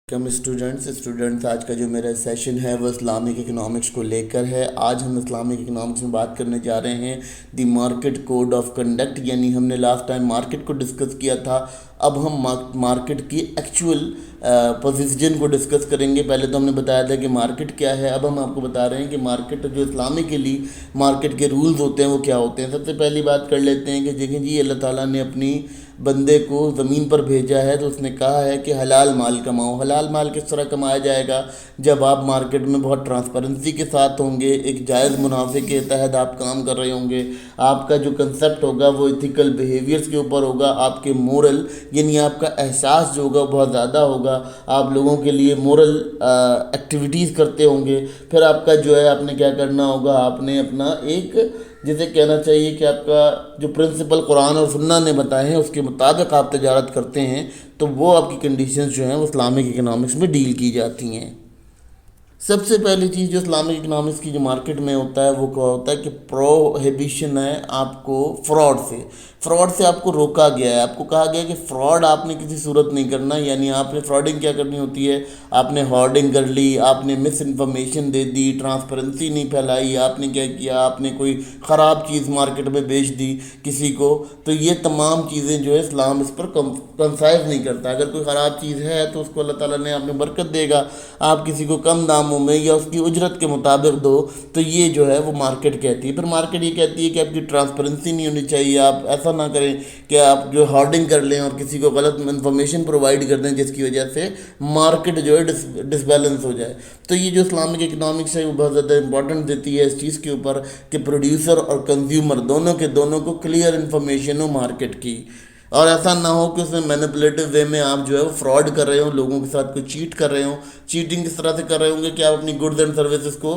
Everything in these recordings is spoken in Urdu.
کم اسٹوڈنٹس آج کا جو میرا سیشن ہے وہ اسلامک اکنامکس کو لے کر ہے۔ آج ہم اسلامک اکنامکس میں بات کرنے جا رہے ہیں the market code of conduct, یعنی ہم نے لاسٹ ٹائم مارکیٹ کو ڈسکس کیا تھا، اب ہم مارکیٹ کی ایکچول پوزیشن کو ڈسکس کریں گے۔ پہلے تو ہم نے بتایا تھا کہ مارکیٹ کیا ہے، اب ہم آپ کو بتا رہے ہیں کہ مارکیٹ جو اسلامکلی مارکیٹ کے رولز ہوتے ہیں وہ کیا ہوتے ہیں۔ سب سے پہلی بات کر لیتے ہیں کہ دیکھیں جی، اللہ تعالیٰ نے اپنی بندے کو زمین پر بھیجا ہے تو اس نے کہا ہے کہ حلال مال کماؤ۔ حلال مال کس طرح کمایا جائے گا؟ جب آپ مارکیٹ میں بہت ٹرانسپیرنسی کے ساتھ ہوں گے، ایک جائز منافع کے تحت آپ کام کر رہے ہوں گے، آپ کا جو کنسیپٹ ہوگا وہ ایتھیکل بیہیویئرس کے اوپر ہوگا، آپ کے مورل یعنی آپ کا احساس جو ہوگا بہت زیادہ ہوگا، آپ لوگوں کے لیے مورل ایکٹیویٹیز کرتے ہوں گے۔ پھر آپ کا جو ہے آپ نے کیا کرنا ہوگا، آپ نے اپنا ایک جسے کہنا چاہیے کہ آپ کا جو پرنسپل قرآن اور سنہ نے بتائے ہیں اس کے مطابق آپ تجارت کرتے ہیں، تو وہ آپ کی کنڈیشنز جو ہیں وہ اسلامک اکنامکس میں ڈیل کی جاتی ہیں۔ سب سے پہلی چیز جو اسلامک اکنامکس کی جو مارکیٹ میں ہوتا ہے وہ کیا ہوتا ہے کہ پروہیبیشن ہے آپ کو فراڈ سے آپ کو روکا گیا ہے۔ آپ کو کہا گیا ہے کہ فراڈ آپ نے کسی صورت نہیں کرنا، یعنی آپ نے فراڈنگ کیا کرنی ہوتی ہے، آپ نے ہارڈنگ کر لی، آپ نے مس انفارمیشن دے دی، ٹرانسپیرنسی نہیں پھیلائی، آپ نے کیا کیا، آپ نے کوئی خراب چیز مارکیٹ میں بیچ دی کسی کو، تو یہ تمام چیزیں جو ہے اسلام اس پر کنسائز نہیں کرتا۔ اگر کوئی خراب چیز ہے تو اس کو اللہ تعالیٰ نے آپ میں برکت دے گا، آپ کسی کو کم داموں میں یا اس کی اجرت کے مطابق دو، تو یہ جو ہے وہ مارکیٹ کہتی ہے۔ پھر مارکیٹ یہ کہتی ہے کہ آپ کی ٹرانسپیرنسی نہیں ہونی چاہیے، آپ ایسا نہ کریں کہ آپ جو ہارڈنگ کر لیں اور کسی کو غلط انفارمیشن پرووائڈ کر دیں جس کی وجہ سے مارکیٹ جو ہے ڈسبیلنس ہو جائے۔ تو یہ جو اسلامک اکنامکس ہے وہ بہت زیادہ امپورٹنٹ دیتی ہے اس چیز کے اوپر کہ پروڈیوسر اور کنزیومر دونوں کو کلیئر انفارمیشن ہو مارکیٹ کی، اور ایسا نہ ہو کہ اس میں مینپولیٹو وے میں آپ جو ہے وہ فراڈ کر رہے ہوں، لوگوں کے ساتھ کوئی چیٹ کر رہے ہوں۔ چیٹنگ کس طرح سے کر رہے ہوں گے کہ آپ اپنی گڈز اینڈ سروسز کو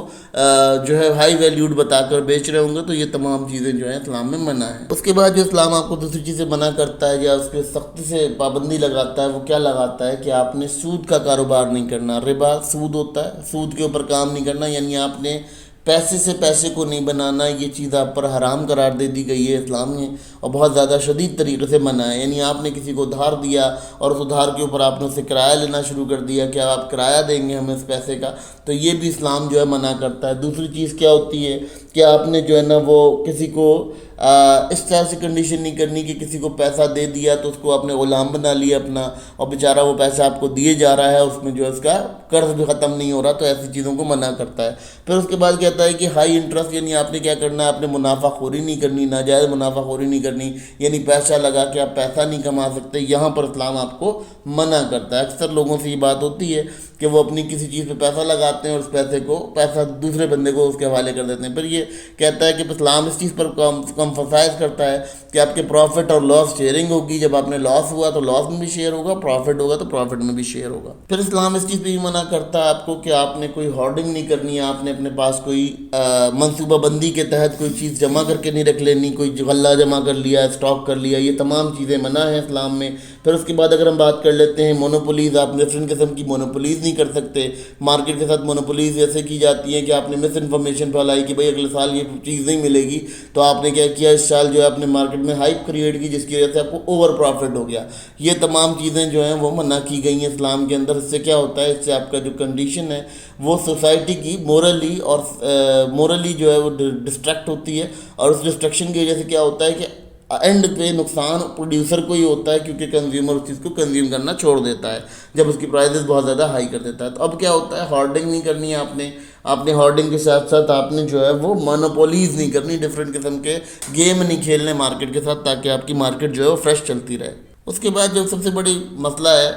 جو ہے ہائی ویلیوڈ بتا کر بیچ رہے ہوں گے، تو یہ تمام چیزیں جو ہیں اسلام میں منع ہیں۔ اس کے بعد جو اسلام آپ کو دوسری چیزیں منع کرتا ہے یا اس پہ سختی سے پابندی لگاتا ہے وہ کیا لگاتا ہے کہ آپ نے سود کا کاروبار نہیں کرنا۔ ربا سود ہوتا ہے، سود کے اوپر کام نہیں کرنا، یعنی آپ نے پیسے سے پیسے کو نہیں بنانا، یہ چیز آپ پر حرام قرار دے دی گئی ہے اسلام میں، اور بہت زیادہ شدید طریقے سے منع ہے۔ یعنی آپ نے کسی کو ادھار دیا اور اس ادھار کے اوپر آپ نے اسے کرایہ لینا شروع کر دیا کہ آپ کرایہ دیں گے ہمیں اس پیسے کا، تو یہ بھی اسلام جو ہے منع کرتا ہے۔ دوسری چیز کیا ہوتی ہے کہ آپ نے جو ہے نا وہ کسی کو اس طرح سے کنڈیشن نہیں کرنی کہ کسی کو پیسہ دے دیا تو اس کو آپ نے غلام بنا لیا اپنا، اور بیچارہ وہ پیسہ آپ کو دیے جا رہا ہے، اس میں جو ہے اس کا قرض بھی ختم نہیں ہو رہا، تو ایسی چیزوں کو منع کرتا ہے۔ پھر اس کے بعد کہتا ہے کہ ہائی انٹرسٹ، یعنی آپ نے کیا کرنا ہے، آپ نے منافع خوری نہیں کرنی، ناجائز منافع خوری نہیں کرنی، یعنی پیسہ لگا کے آپ پیسہ نہیں کما سکتے، یہاں پر اسلام آپ کو منع کرتا ہے۔ اکثر لوگوں سے یہ بات ہوتی ہے کہ وہ اپنی کسی چیز پہ پیسہ لگاتے ہیں اور اس پیسہ دوسرے بندے کو اس کے حوالے کر دیتے ہیں۔ پھر یہ کہتا ہے کہ اسلام اس چیز پر ایمفسائز کرتا ہے کہ آپ کے پروفٹ اور لاس شیئرنگ ہوگی، جب آپ نے لاس ہوا تو لاس میں بھی شیئر ہوگا، پروفٹ ہوگا تو پروفٹ میں بھی شیئر ہوگا۔ پھر اسلام اس چیز پہ یہ منع کرتا ہے آپ کو کہ آپ نے کوئی ہارڈنگ نہیں کرنی ہے، آپ نے اپنے پاس کوئی منصوبہ بندی کے تحت کوئی چیز جمع کر کے نہیں رکھ لینی، کوئی غلہ جمع کر لیا، اسٹاک کر لیا، یہ تمام چیزیں منع ہیں اسلام میں۔ پھر اس کے بعد اگر ہم بات کر لیتے ہیں مونوپولیز، آپ ڈفرینٹ قسم کی مونوپولیز نہیں کر سکتے۔ مارکیٹ کے ساتھ مونوپولیز ایسے کی جاتی ہیں کہ آپ نے مس انفارمیشن پھیلائی کہ بھائی اگلے سال یہ چیز نہیں ملے گی، تو آپ نے کیا کیا، اس سال جو ہے آپ نے مارکیٹ میں ہائپ کریٹ کی جس کی وجہ سے آپ کو اوور پروفٹ ہو گیا۔ یہ تمام چیزیں جو ہیں وہ منع کی گئی ہیں اسلام کے اندر۔ اس سے کیا ہوتا ہے، اس سے آپ کا جو کنڈیشن ہے وہ سوسائٹی کی مورلی جو ہے وہ ڈسٹریکٹ ہوتی ہے، اور اس ڈسٹریکشن کی وجہ سے کیا ہوتا ہے کہ اینڈ پہ نقصان پروڈیوسر کو ہی ہوتا ہے، کیونکہ کنزیومر اس چیز کو کنزیوم کرنا چھوڑ دیتا ہے جب اس کی پرائزز بہت زیادہ ہائی کر دیتا ہے۔ تو اب کیا ہوتا ہے، ہارڈنگ نہیں کرنی ہے آپ نے ہارڈنگ کے ساتھ ساتھ آپ نے جو ہے وہ مونوپولیز نہیں کرنی، ڈفرینٹ قسم کے گیم نہیں کھیلنے مارکیٹ کے ساتھ، تاکہ آپ کی مارکیٹ جو ہے وہ فریش چلتی رہے۔ اس کے بعد جو سب سے بڑی مسئلہ ہے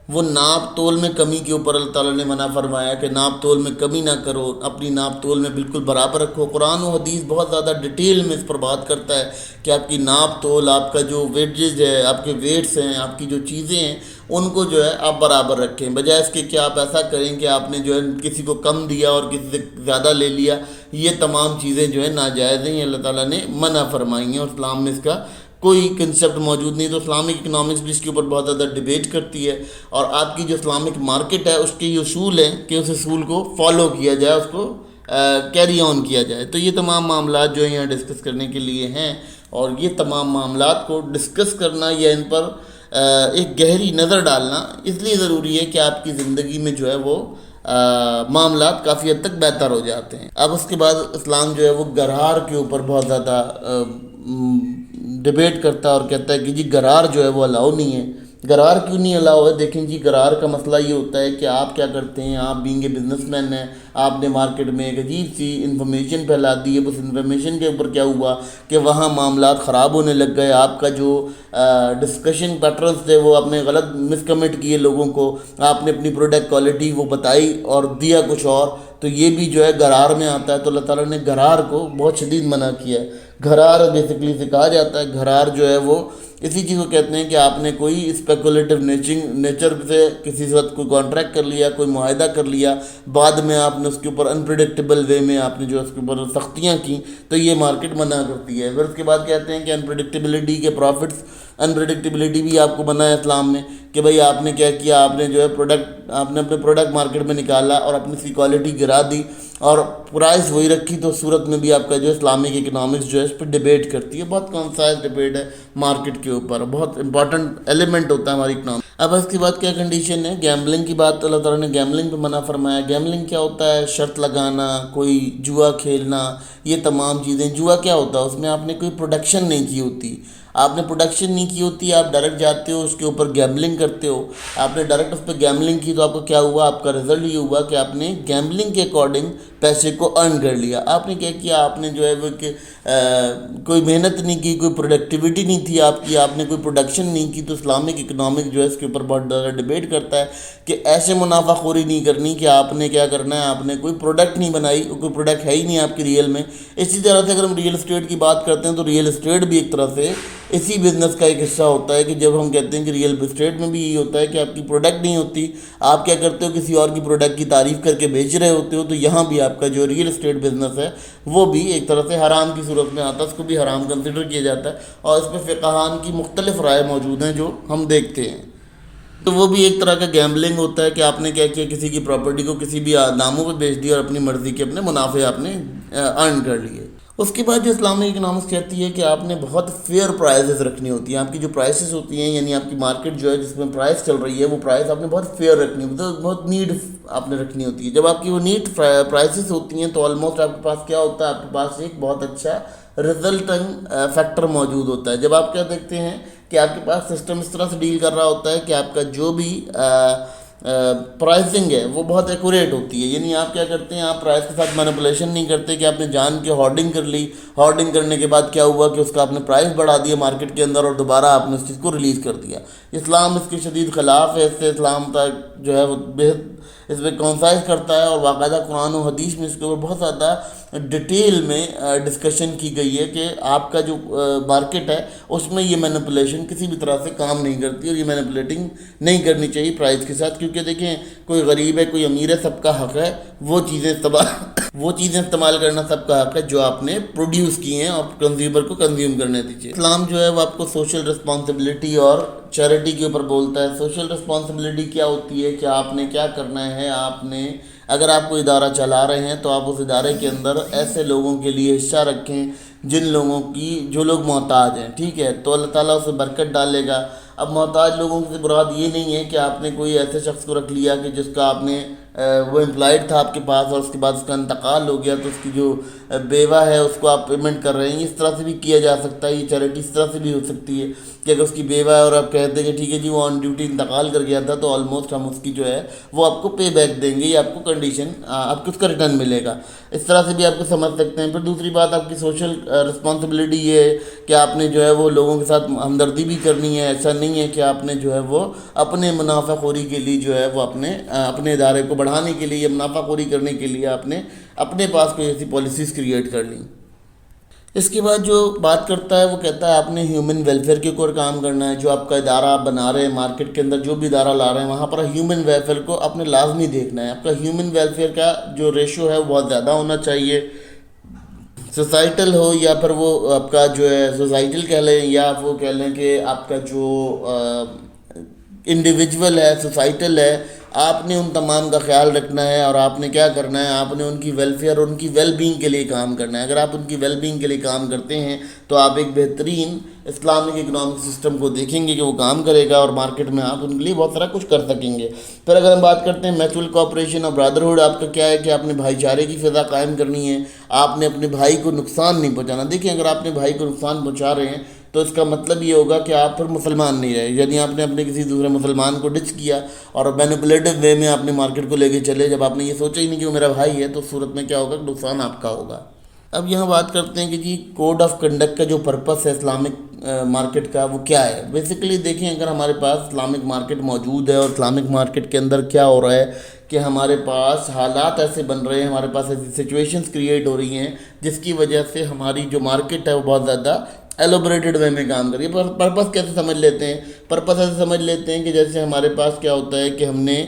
وہ ناپ تول میں کمی کے اوپر اللہ تعالیٰ نے منع فرمایا کہ ناپ تول میں کمی نہ کرو، اپنی ناپ تول میں بالکل برابر رکھو۔ قرآن و حدیث بہت زیادہ ڈیٹیل میں اس پر بات کرتا ہے کہ آپ کی ناپ تول، آپ کا جو ویٹیج ہے، آپ کے ویٹس ہیں، آپ کی جو چیزیں ہیں، ان کو جو ہے آپ برابر رکھیں، بجائے اس کے کہ آپ ایسا کریں کہ آپ نے جو ہے کسی کو کم دیا اور کسی سے زیادہ لے لیا۔ یہ تمام چیزیں جو ہے ناجائز ہیں، اللہ تعالیٰ نے منع فرمائی ہیں، اور اسلام میں اس کا کوئی کنسیپٹ موجود نہیں۔ تو اسلامک اکنامکس بھی اس کے اوپر بہت زیادہ ڈیبیٹ کرتی ہے، اور آپ کی جو اسلامک مارکیٹ ہے اس کے یہ اصول ہیں کہ اس اصول کو فالو کیا جائے، اس کو کیری آن کیا جائے۔ تو یہ تمام معاملات جو یہاں ڈسکس کرنے کے لیے ہیں، اور یہ تمام معاملات کو ڈسکس کرنا یا ان پر ایک گہری نظر ڈالنا اس لیے ضروری ہے کہ آپ کی زندگی میں جو ہے وہ معاملات کافی حد تک بہتر ہو جاتے ہیں۔ اب اس کے بعد اسلام جو ہے وہ گرہار کے اوپر بہت زیادہ ڈبیٹ کرتا ہے اور کہتا ہے کہ جی گرہار جو ہے وہ الاؤ نہیں ہے۔ گرہار کیوں نہیں الاؤ ہے؟ دیکھیں جی، گرہار کا مسئلہ یہ ہوتا ہے کہ آپ کیا کرتے ہیں، آپ بینگ اے بزنس مین ہیں، آپ نے مارکیٹ میں ایک عجیب سی انفارمیشن پھیلا دی ہے، اس انفارمیشن کے اوپر کیا ہوا کہ وہاں معاملات خراب ہونے لگ گئے، آپ کا جو ڈسکشن پیٹرنس تھے وہ آپ نے غلط مسکمٹ کیے لوگوں کو، آپ نے اپنی پروڈکٹ کوالٹی وہ بتائی اور دیا کچھ اور، تو یہ بھی جو ہے گرہار میں آتا ہے۔ تو اللہ تعالیٰ نے گرہار کو بہت شدید منع کیا ہے۔ گھرار بیسیکلی سے کہا جاتا ہے، گھرار جو ہے وہ اسی چیز کو کہتے ہیں کہ آپ نے کوئی اسپیکولیٹو نیچر سے کسی وقت کوئی کانٹریکٹ کر لیا، کوئی معاہدہ کر لیا، بعد میں آپ نے اس کے اوپر انپریڈکٹیبل وے میں آپ نے جو اس کے اوپر سختیاں کی، تو یہ مارکیٹ منع کرتی ہے۔ پھر اس کے بعد کہتے ہیں کہ انپریڈکٹیبلٹی کے پروفٹس، انپریڈکٹیبلٹی بھی آپ کو منع ہے اسلام میں، کہ بھئی آپ نے کیا کیا، آپ نے جو ہے آپ نے اپنے پروڈکٹ مارکیٹ میں نکالا اور اپنی سی کوالٹی گرا دی اور پرائز وہی رکھی، تو صورت میں بھی آپ کا جو اسلامک اکنامکس جو ہے اس پہ ڈیبیٹ کرتی ہے۔ بہت کنسائز ڈیبیٹ ہے مارکیٹ کے اوپر، بہت امپورٹنٹ ایلیمنٹ ہوتا ہے ہماری اکنامک۔ اب اس کے بعد کیا کنڈیشن ہے؟ گیمبلنگ کی بات اللہ تعالیٰ نے گیمبلنگ پہ منع فرمایا۔ گیمبلنگ کیا ہوتا ہے؟ شرط لگانا، کوئی جوا کھیلنا، یہ تمام چیزیں۔ جوا کیا ہوتا ہے؟ اس میں آپ نے کوئی پروڈکشن نہیں کی ہوتی، آپ نے پروڈکشن نہیں کی ہوتی، آپ ڈائریکٹ جاتے ہو اس کے اوپر گیمبلنگ کرتے ہو، آپ نے ڈائریکٹ اس پہ گیمبلنگ کی، تو آپ کو کیا ہوا؟ آپ کا رزلٹ یہ ہوا کہ آپ نے گیمبلنگ کے اکارڈنگ پیسے کو ارن کر لیا۔ آپ نے کیا کیا؟ آپ نے جو ہے وہ کہ کوئی محنت نہیں کی، کوئی پروڈکٹیوٹی نہیں تھی آپ کی، آپ نے کوئی پروڈکشن نہیں کی۔ تو اسلامک اکنامک جو ہے اس کے اوپر بہت زیادہ ڈیبیٹ کرتا ہے کہ ایسے منافع خوری نہیں کرنی کہ آپ نے کیا کرنا ہے، آپ نے کوئی پروڈکٹ نہیں بنائی، کوئی پروڈکٹ ہے ہی نہیں آپ کی ریئل میں۔ اسی طرح سے اگر ہم ریئل اسٹیٹ کی بات کرتے ہیں تو ریئل اسٹیٹ بھی ایک طرح سے اسی بزنس کا ایک حصہ ہوتا ہے، کہ جب ہم کہتے ہیں کہ ریئل اسٹیٹ میں بھی یہی ہوتا ہے کہ آپ کی پروڈکٹ نہیں ہوتی، آپ کیا کرتے ہو، کسی اور کی پروڈکٹ کی تعریف کر کے بیچ رہے ہوتے ہو، تو یہاں بھی آپ کا جو ریئل اسٹیٹ بزنس ہے وہ بھی ایک طرح سے حرام کی صورت میں آتا ہے، اس کو بھی حرام کنسیڈر کیا جاتا ہے، اور اس پہ فقہان کی مختلف رائے موجود ہیں جو ہم دیکھتے ہیں۔ تو وہ بھی ایک طرح کا گیمبلنگ ہوتا ہے کہ آپ نے کیا کیا، کسی کی پراپرٹی کو کسی بھی داموں پہ بیچ دیا اور اپنی مرضی کے اپنے منافع آپ نے ارن کر لیے۔ اس کے بعد جو اسلامک اکنامکس کہتی ہے کہ آپ نے بہت فیئر پرائزز رکھنی ہوتی ہیں، آپ کی جو پرائسز ہوتی ہیں، یعنی آپ کی مارکیٹ جو ہے جس میں پرائس چل رہی ہے، وہ پرائس آپ نے بہت فیئر رکھنی ہوتی ہے، بہت نیٹ آپ نے رکھنی ہوتی ہے۔ جب آپ کی وہ نیٹ پرائسز ہوتی ہیں تو آلموسٹ آپ کے پاس کیا ہوتا ہے، آپ کے پاس ایک بہت اچھا رزلٹنگ فیکٹر موجود ہوتا ہے۔ جب آپ کیا دیکھتے ہیں کہ آپ کے پاس سسٹم اس طرح سے ڈیل کر رہا ہوتا ہے کہ آپ کا جو بھی پرائسنگ ہے وہ بہت ایکوریٹ ہوتی ہے، یعنی آپ کیا کرتے ہیں، آپ پرائس کے ساتھ مینپولیشن نہیں کرتے کہ آپ نے جان کے ہارڈنگ کر لی، ہارڈنگ کرنے کے بعد کیا ہوا کہ اس کا آپ نے پرائس بڑھا دیا مارکیٹ کے اندر اور دوبارہ آپ نے اس چیز کو ریلیز کر دیا۔ اسلام اس کے شدید خلاف ہے، اس سے اسلام تک جو ہے وہ بہت اس پہ کونسائز کرتا ہے، اور باقاعدہ قرآن و حدیث میں اس کے اوپر بہت زیادہ ڈیٹیل میں ڈسکشن کی گئی ہے کہ آپ کا جو مارکیٹ ہے اس میں یہ مینپولیشن کسی بھی طرح سے کام نہیں کرتی، اور یہ مینپولیٹنگ نہیں کرنی چاہیے پرائز کے ساتھ، کیونکہ دیکھیں کوئی غریب ہے، کوئی امیر ہے، سب کا حق ہے وہ چیزیں استعمال کرنا سب کا حق ہے جو آپ نے پروڈیوس کی ہیں، اور کنزیومر کو کنزیوم کرنے دیجیے۔ اسلام جو ہے وہ آپ کو سوشل رسپانسبلٹی اور چیریٹی کے اوپر بولتا ہے۔ سوشل رسپانسبلٹی کیا ہوتی ہے کہ آپ نے کیا کرنا ہے، آپ نے اگر آپ کو ادارہ چلا رہے ہیں تو آپ اس ادارے کے اندر ایسے لوگوں کے لیے حصہ رکھیں جو لوگ محتاج ہیں، ٹھیک ہے، تو اللہ تعالیٰ اسے برکت ڈالے گا۔ اب محتاج لوگوں سے مراد یہ نہیں ہے کہ آپ نے کوئی ایسے شخص کو رکھ لیا کہ جس کا آپ نے وہ امپلائڈ تھا آپ کے پاس اور اس کے بعد اس کا انتقال ہو گیا تو اس کی جو بیوہ ہے اس کو آپ پیمنٹ کر رہے ہیں، اس طرح سے بھی کیا جا سکتا ہے۔ یہ چیریٹی اس طرح سے بھی ہو سکتی ہے کہ اگر اس کی بیوہ ہے اور آپ کہتے ہیں کہ ٹھیک ہے جی وہ آن ڈیوٹی انتقال کر گیا تھا تو آلموسٹ ہم اس کی جو ہے وہ آپ کو پے بیک دیں گے، یا آپ کو کنڈیشن آپ کو اس کا ریٹرن ملے گا، اس طرح سے بھی آپ کو سمجھ سکتے ہیں۔ پھر دوسری بات آپ کی سوشل رسپانسبلٹی یہ ہے کہ آپ نے جو ہے وہ لوگوں کے ساتھ ہمدردی بھی کرنی ہے، ایسا نہیں ہے کہ آپ نے جو ہے وہ اپنے منافع خوری کے لیے جو ہے وہ اپنے ادارے کو بڑھانے کے لیے یا منافع خوری کرنے کے لیے آپ نے اپنے پاس کوئی ایسی پالیسیز کریٹ کر لیں۔ اس کے بعد جو بات کرتا ہے وہ کہتا ہے آپ نے ہیومن ویلفیئر کے اوپر کام کرنا ہے، جو آپ کا ادارہ آپ بنا رہے ہیں مارکیٹ کے اندر، جو بھی ادارہ لا رہے ہیں وہاں پر ہیومن ویلفیئر کو آپ نے لازمی دیکھنا ہے۔ آپ کا ہیومن ویلفیئر کا جو ریشو ہے وہ بہت زیادہ ہونا چاہیے، سوسائٹل ہو یا پھر وہ آپ کا جو ہے سوسائٹل کہہ لیں، یا آپ وہ کہہ لیں کہ آپ کا جو انڈیویجول ہے، سوسائٹل ہے، آپ نے ان تمام کا خیال رکھنا ہے، اور آپ نے کیا کرنا ہے، آپ نے ان کی ویلفیئر، ان کی ویل بینگ کے لیے کام کرنا ہے۔ اگر آپ ان کی ویل بینگ کے لیے کام کرتے ہیں تو آپ ایک بہترین اسلامک اکنامک سسٹم کو دیکھیں گے کہ وہ کام کرے گا، اور مارکیٹ میں آپ ان کے لیے بہت سارا کچھ کر سکیں گے۔ پھر اگر ہم بات کرتے ہیں میچول کوآپریشن اور برادرہڈ، آپ کا کیا ہے کہ آپ نے بھائی چارے کی فضا قائم کرنی ہے، آپ نے اپنے بھائی کو نقصان نہیں پہنچانا۔ دیکھیں اگر آپ اپنے بھائی کو نقصان پہنچا رہے ہیں تو اس کا مطلب یہ ہوگا کہ آپ پھر مسلمان نہیں رہے، یعنی آپ نے اپنے کسی دوسرے مسلمان کو ڈچ کیا اور مینپولیٹو وے میں آپ نے مارکیٹ کو لے کے چلے، جب آپ نے یہ سوچا ہی نہیں کہ وہ میرا بھائی ہے، تو اس صورت میں کیا ہوگا کہ نقصان آپ کا ہوگا۔ اب یہاں بات کرتے ہیں کہ جی کوڈ آف کنڈکٹ کا جو پرپس ہے اسلامک مارکیٹ کا وہ کیا ہے۔ بیسیکلی دیکھیں اگر ہمارے پاس اسلامک مارکیٹ موجود ہے، اور اسلامک مارکیٹ کے اندر کیا ہو رہا ہے کہ ہمارے پاس حالات ایسے بن رہے ہیں، ہمارے پاس ایسی سچویشنز کریٹ ہو رہی ہیں جس کی وجہ سے ہماری جو مارکیٹ ہے وہ بہت زیادہ ایلوبریٹڈ وے میں کام کر رہی ہے۔ پرپس کیسے سمجھ لیتے ہیں؟ پرپس ایسے سمجھ لیتے ہیں کہ جیسے ہمارے پاس کیا ہوتا ہے کہ ہم نے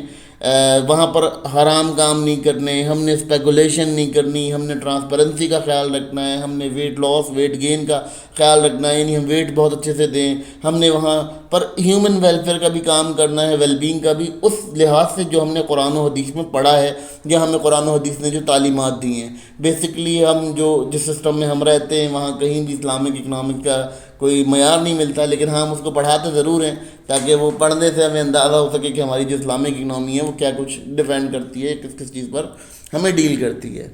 وہاں پر حرام کام نہیں کرنے، ہم نے اسپیکولیشن نہیں کرنی، ہم نے ٹرانسپیرنسی کا خیال رکھنا ہے، ہم نے ویٹ لاس ویٹ گین کا خیال رکھنا ہے، یعنی ہم ویٹ بہت اچھے سے دیں، ہم نے وہاں پر ہیومن ویلفیئر کا بھی کام کرنا ہے، ویل بینگ کا بھی، اس لحاظ سے جو ہم نے قرآن و حدیث میں پڑھا ہے یا ہمیں قرآن و حدیث نے جو تعلیمات دی ہیں۔ بیسکلی ہم جو جس سسٹم میں ہم رہتے ہیں وہاں کہیں بھی اسلامک اکنامک کا کوئی معیار نہیں ملتا، لیکن ہم اس کو پڑھاتے ضرور ہیں تاکہ وہ پڑھنے سے ہمیں اندازہ ہو سکے کہ ہماری جو اسلامک اکنامی ہے وہ کیا کچھ ڈیپینڈ کرتی ہے، کس کس چیز پر ہمیں ڈیل کرتی ہے۔